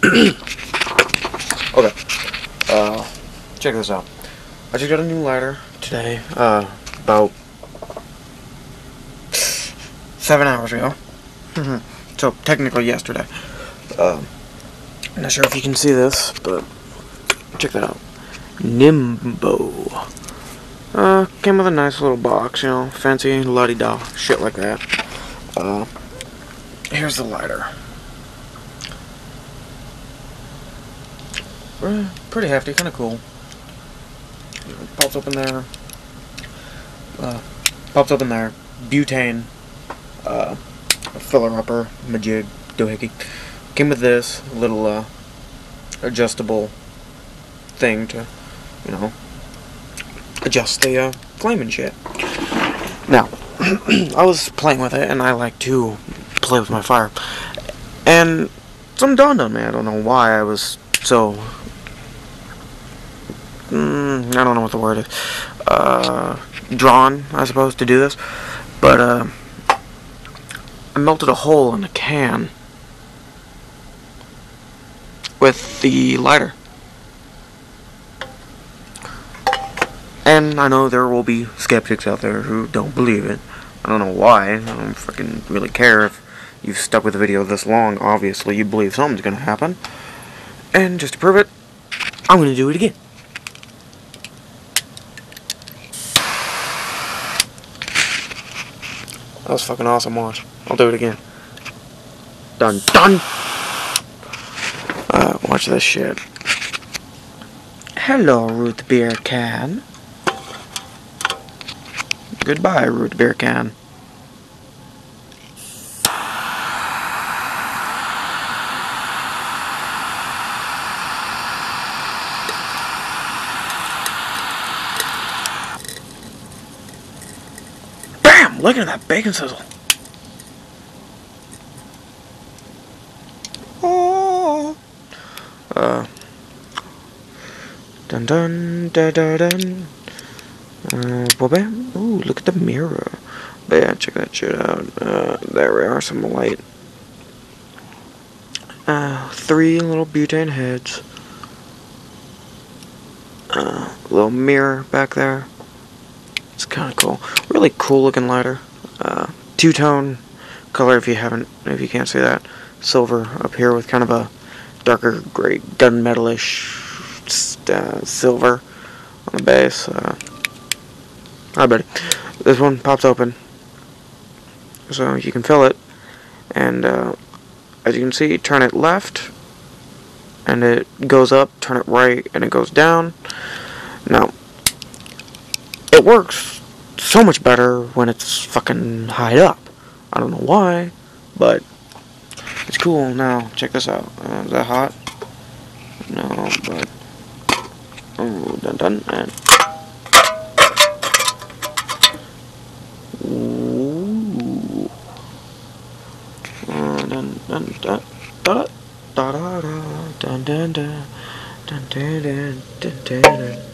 Okay. Check this out. I just got a new lighter today. About 7 hours ago. So technically yesterday. I'm not sure if you can see this, but check that out. Nimbo. Came with a nice little box, you know, fancy la-di-da, shit like that. Here's the lighter. Pretty hefty, kind of cool. Pops open there. Butane. Filler upper, majig, doohickey. Came with this little adjustable thing to, you know, adjust the flame and shit. Now, I was playing with it, and I like to play with my fire, and something dawned on me. I don't know why I was so I don't know what the word is, drawn, I suppose, to do this, but I melted a hole in a can with the lighter. And I know there will be skeptics out there who don't believe it. I don't know why. I don't fucking really care if you've stuck with the video this long. Obviously, you believe something's gonna happen. And just to prove it, I'm gonna do it again. That was fucking awesome, watch. I'll do it again. Dun dun! Watch this shit. Hello, Root Beer Can. Goodbye, Root Beer Can. Bam! Look at that bacon sizzle. Oh. Dun dun dun dun dun. Bam. Ooh, look at the mirror. But yeah, check that shit out. There we are, some light. 3 little butane heads. Little mirror back there. It's kind of cool. Really cool looking lighter. Two-tone color if you can't see that. Silver up here with kind of a darker gray gunmetal-ish silver on the base. Alright, buddy. This one pops open, so you can fill it, and as you can see, turn it left, and it goes up, turn it right, and it goes down. Now, it works so much better when it's fucking high up. I don't know why, but it's cool. Now, check this out. Is that hot? No, but... Oh, dun dun, and... Ooh. Dun dun dun da da da da dun dun dun dun dun dun dun dun.